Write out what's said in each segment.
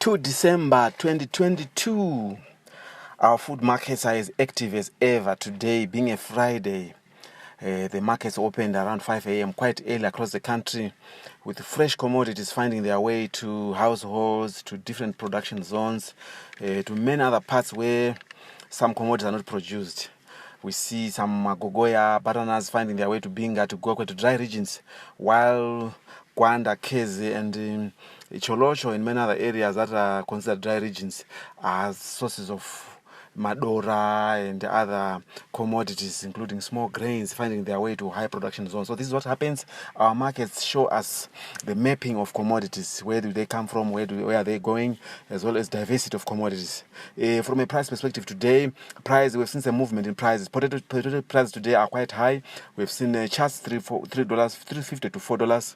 2 December 2022. Our food markets are as active as ever today, being a Friday. The markets opened around 5 a.m. quite early across the country, with fresh commodities finding their way to households, to different production zones, to many other parts where some commodities are not produced. We see some magogoya, bananas finding their way to Binga, to Gokwe, to dry regions, while Gwanda, Kezi, and Cholosho and many other areas that are considered dry regions are sources of Madora and other commodities, including small grains, finding their way to high production zones. So this is what happens. Our markets show us the mapping of commodities. Where do they come from? Where are they going? As well as diversity of commodities. From a price perspective today, we've seen some movement in prices. Potato prices today are quite high. We've seen charts $3.50 to $4.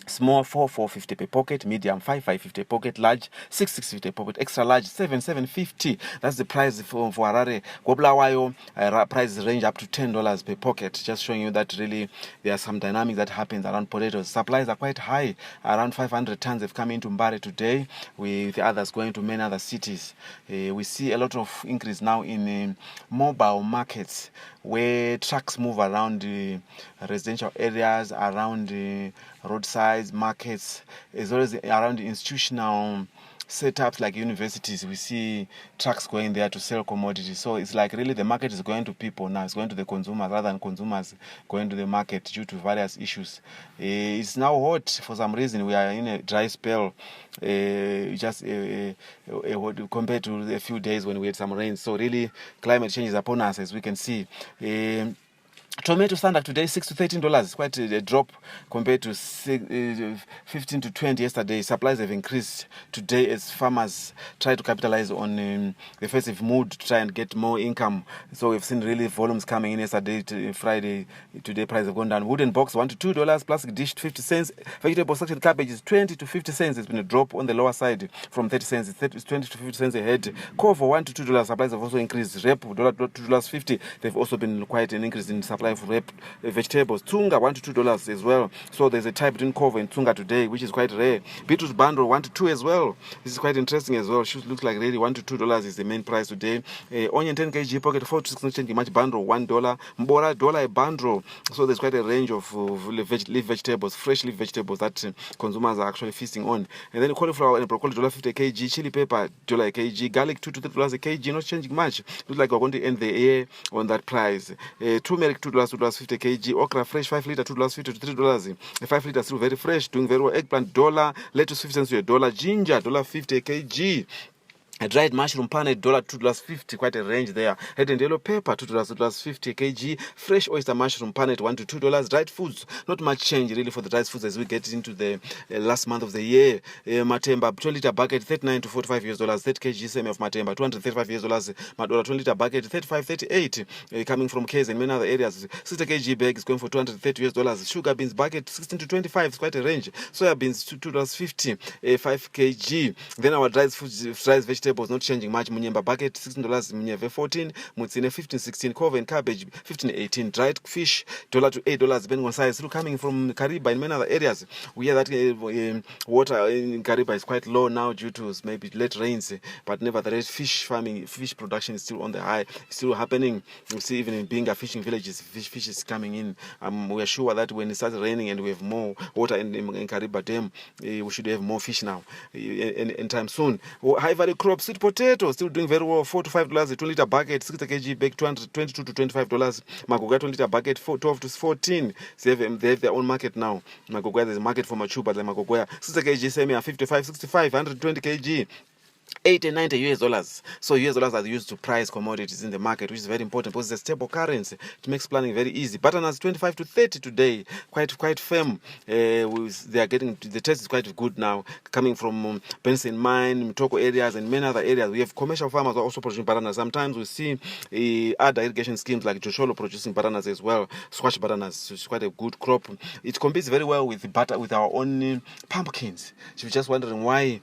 Small $4.50 per pocket, medium $5.50 per pocket, large $6.50 per pocket, extra large $7.50. That's the price for Harare. Goblawayo prices range up to $10 per pocket, just showing you that really there are some dynamics that happens around potatoes. Supplies are quite high. Around 500 tons have come into Mbare today, with the others going to many other cities. We see a lot of increase now in mobile markets, where trucks move around residential areas, around roadsides, markets, as well as around institutional setups like universities. We see trucks going there to sell commodities. So it's like really the market is going to people now. It's going to the consumers rather than consumers going to the market due to various issues. It's now hot for some reason. We are in a dry spell, just compared to a few days when we had some rain. So really climate change is upon us, as we can see. Tomato standard today $6 to $13, quite a drop compared to 15 to 20 yesterday. Supplies have increased today as farmers try to capitalize on the festive mood to try and get more income. So we've seen really volumes coming in yesterday to Friday. Today prices have gone down. Wooden box $1 to $2, plastic dish 50 cents. Vegetable section cabbage is 20 to 50 cents. It's been a drop on the lower side from 30 cents. It's 20 to 50 cents a head. Core for $1 to $2. Supplies have also increased. Rep $2.50. They've also been quite an increase in supply of vegetables. Tunga $1 to $2 as well. So there's a tie between Kovo and Tunga today, which is quite rare. Beetroot bundle $1 to $2 as well. This is quite interesting as well. Should look like really $1 to $2 is the main price today. Onion 10 kg pocket 4 to 6 much bundle $1. Mbora $1 a bundle. So there's quite a range of leaf vegetables, fresh leaf vegetables that consumers are actually feasting on. And then cauliflower and broccoli $1.50 a kg, chili pepper $1 a kg, garlic $2 to $3 a kg. Not changing much. Looks like we're going to end the year on that price. Turmeric $2 $50 kg, okra fresh 5 liter $2.50 to $3. 5 liters still very fresh, doing very well. Eggplant $1, lettuce 50 cents to $1, ginger $1.50 a kg. A dried mushroom pan $1 to $2.50, quite a range there. Red and yellow pepper $2 to $2.50 a kg. Fresh oyster mushroom pan $1 to $2. Dried foods, not much change really for the dried foods as we get into the last month of the year. Matemba 20-liter bucket $39 to $45. 30 kg semi of Matemba $235. Madora 20-liter bucket 35-38. Coming from Kez and many other areas. 60 kg bag is going for $230. Sugar beans bucket 16 to 25. It's quite a range. Soya beans $2.50, 5 kg. Then our dried vegetables not changing much. Munyemba bucket $16, Munyeve 14, Mutsine 15-16, Kovo and cabbage 15-18, dried fish $1 to $8, depending on size. Still coming from Kariba and many other areas. We hear that water in Kariba is quite low now due to maybe late rains, but nevertheless fish production is still on the high, still happening. We see even in Binga fishing villages, fish is coming in. We are sure that when it starts raining and we have more water in Kariba Dam, we should have more fish now in time soon. High value crop sweet potato still doing very well. $4 to $5 a 2-liter bucket, 60 kg bag $22 to $25. Magoga 20-liter bucket 12 to 14. They have their own market now. Magoga, there's a market for mature, but like Magoga 60 kg semi are 55, 65, 120 kg. $80 and $90. So US dollars are used to price commodities in the market, which is very important because it's a stable currency. It makes planning very easy. Bananas 25 to 30 today, quite firm. They are getting, the taste is quite good now, coming from Benson Mine, Mtoko areas and many other areas. We have commercial farmers who are also producing bananas. Sometimes we see other irrigation schemes like Josholo producing bananas as well. Squash bananas, it's quite a good crop. It competes very well with our own pumpkins. So you're just wondering why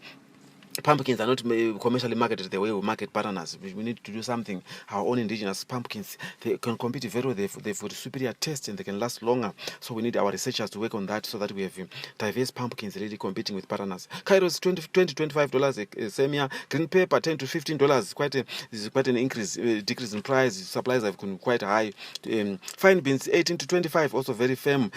pumpkins are not commercially marketed the way we market bananas. We need to do something. Our own indigenous pumpkins, they can compete very well. They've got superior taste and they can last longer. So we need our researchers to work on that so that we have diverse pumpkins really competing with bananas. Kairos $20 to $25 same year. Green pepper $10 to $15. This is quite an increase, decrease in price. Supplies have been quite high. Fine beans 18 to 25, also very firm.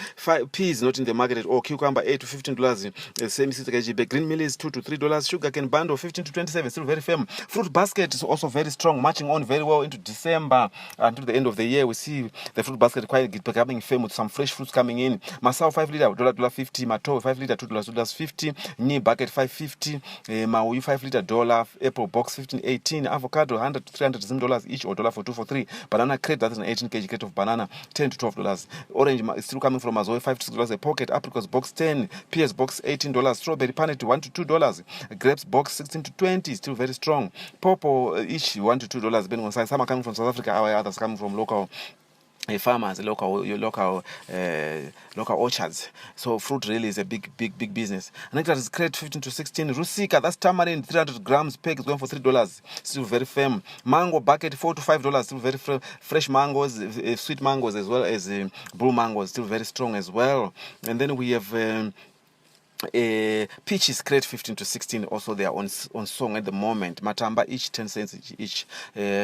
Peas not in the market at all. Cucumber $8 to $15. Same 60 kg. Green millet is $2 to $3. Sugar cane bundle 15 to 27, still very firm. Fruit basket is also very strong, marching on very well into December until the end of the year. We see the fruit basket quite becoming firm with some fresh fruits coming in. Masao 5 liter $1.50, Mato 5 liter $2.50, Ni bucket $5.50, Mauyu 5 liter $1, apple box 15.18, avocado $100 to $300 each or $1 for 2 for 3. Banana crate, that is an 18 kg crate of banana, $10 to $12. Orange is still coming from Mazoe, $5 to $6 a pocket. Apricots box 10, pears box $18, strawberry panette $1 to $2, grapes box 16 to 20, still very strong. Pawpaw each $1 to $2, depending on size. Some are coming from South Africa, our others coming from local farmers, local orchards. So fruit really is a big business. And that is crate 15 to 16. Rusika, that's tamarind, 300 grams pack is going for $3. Still very firm. Mango bucket $4 to $5. Still very fresh mangoes, sweet mangoes as well as blue mangoes. Still very strong as well. And then we have peaches crate 15 to 16, also they are on song at the moment. Matamba each 10 cents each.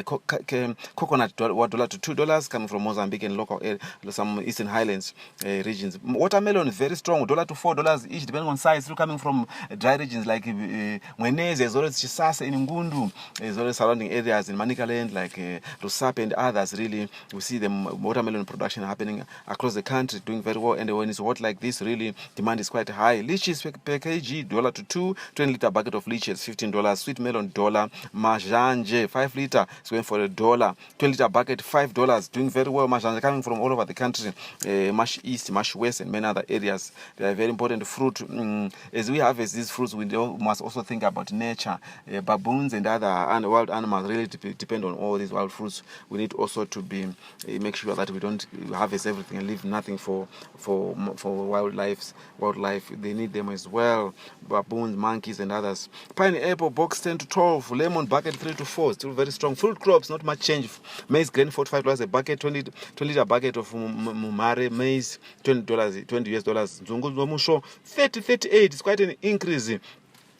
Coconut $1 to $2 coming from Mozambique and local some Eastern Highlands regions. Watermelon very strong, $1 to $4 each, depending on size. Still coming from dry regions like Mwenezi, as well as Chisasa in Ngundu, as well as surrounding areas in Manicaland like Lusap and others. Really, we see the watermelon production happening across the country, doing very well. And when it's hot like this, really demand is quite high. Lychees per kg $1 to $2, 20 liter bucket of lychees $15, sweet melon $1, majanje 5 liter is going for $1, 20 liter bucket $5, doing very well. Majanje coming from all over the country, much east, much west, and many other areas. They are very important fruit. As we harvest these fruits, we must also think about nature. Baboons and other wild animals really depend on all these wild fruits. We need also to be make sure that we don't harvest everything and leave nothing for wildlife. They need them as well. Baboons, monkeys, and others. Pineapple box 10 to 12. Lemon bucket 3 to 4. Still very strong. Fruit crops, not much change. Maize grain $45 a bucket. 20 liter bucket of mumare maize $20 Nzungu zomusho 38. It's quite an increase.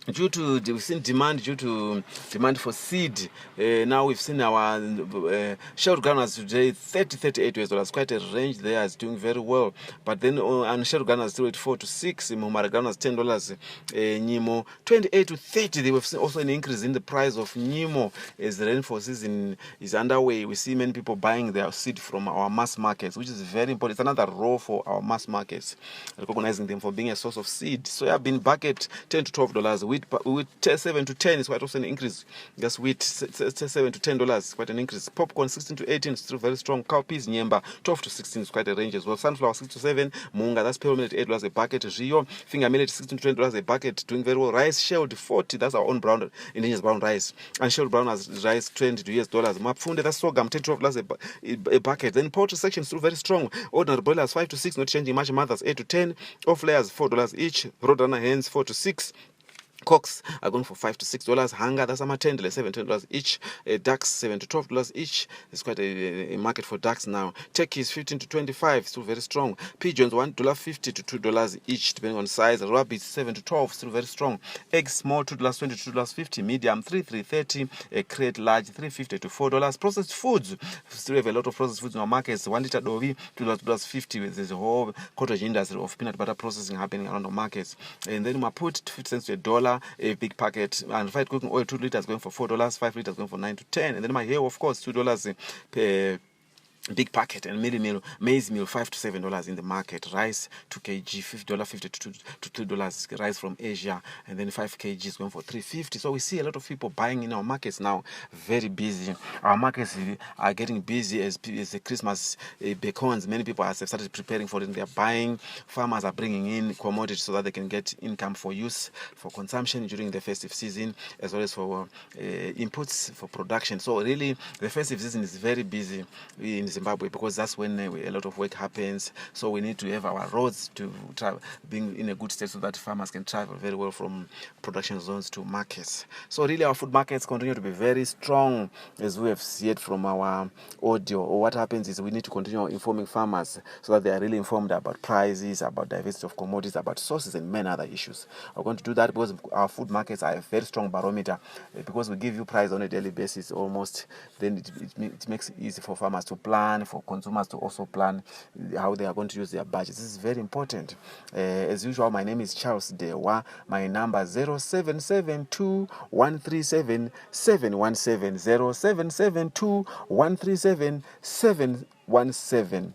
We've seen demand due to demand for seed. Now we've seen our shelled granules today $38. Quite a range there. It's doing very well. But then unshelled granules still at $4 to $6. Mumara granules $10. Nimo 28 to 30. They have seen also an increase in the price of Nimo as the rainfall season is underway. We see many people buying their seed from our mass markets, which is very important. It's another role for our mass markets, recognizing them for being a source of seed. Soya bean bucket $10 to $12. Wheat 7 to 10 is quite also an increase. Just wheat $7 to $10, quite an increase. Popcorn 16 to 18, still very strong. Cowpeas Nyemba 12 to 16 is quite a range as well. Sunflower 6 to 7. Munga, that's pale millet $8 a bucket. Rio finger millet 16 to $20 a bucket, doing very well. Rice shelled 40, that's our own brown indigenous brown rice. And shelled brown rice $20 to $. Mapfunde, that's sorghum $10 to $12 a bucket. Then poultry section still very strong. Ordinary broilers 5 to 6, not changing much. Mothers 8 to 10. Off layers $4 each. Roadrunner hens 4 to 6. Cocks are going for $5 to $6. Hunger, that's a 10 $7 to $10 each. Ducks $7 to $12 each. There's quite a market for ducks now. Turkeys 15 to 25, still very strong. Pigeons $1.50 to $2 each, depending on size. Rabbits 7 to 12, still very strong. Eggs small $2.20 to $2.50. Medium $3.30. A crate large $3.50 to $4. Processed foods, still have a lot of processed foods in our markets. 1 liter dovi $2.50. There's a whole cottage industry of peanut butter processing happening around the markets. And then we put 50 cents to $1. A big packet, and fried cooking oil 2 liters going for $4, 5 liters going for $9 to $10, and then my hair, of course, $2 per big packet, and maize meal $5 to $7 in the market. Rice 2 kg $50 to $2. Rice from Asia, and then 5 kg going for $3.50. So we see a lot of people buying in our markets now. Very busy. Our markets are getting busy as the Christmas beckons. Many people have started preparing for it. They are buying. Farmers are bringing in commodities so that they can get income for use, for consumption during the festive season, as well as for inputs for production. So really, the festive season is very busy. Zimbabwe, because that's when a lot of work happens. So we need to have our roads to travel being in a good state so that farmers can travel very well from production zones to markets. So really our food markets continue to be very strong, as we have seen from our audio. Or what happens is we need to continue informing farmers so that they are really informed about prices, about diversity of commodities, about sources and many other issues. We're going to do that because our food markets are a very strong barometer, because we give you price on a daily basis almost. Then it makes it easy for farmers to plan, for consumers to also plan how they are going to use their budgets. This is very important. As usual, my name is Charles Dewa. My number 0772 137 717 0772 137 717.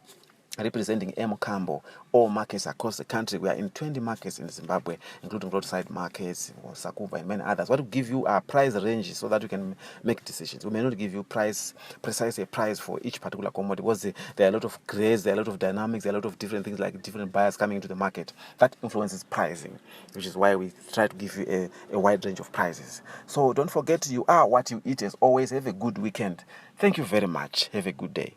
Representing eMkambo, all markets across the country. We are in 20 markets in Zimbabwe, including roadside markets, Sakuba, and many others. What will give you a price range so that you can make decisions. We may not give you precise price for each particular commodity, because there are a lot of grades, there are a lot of dynamics, there are a lot of different things, like different buyers coming into the market. That influences pricing, which is why we try to give you a wide range of prices. So don't forget, you are what you eat. As always, have a good weekend. Thank you very much. Have a good day.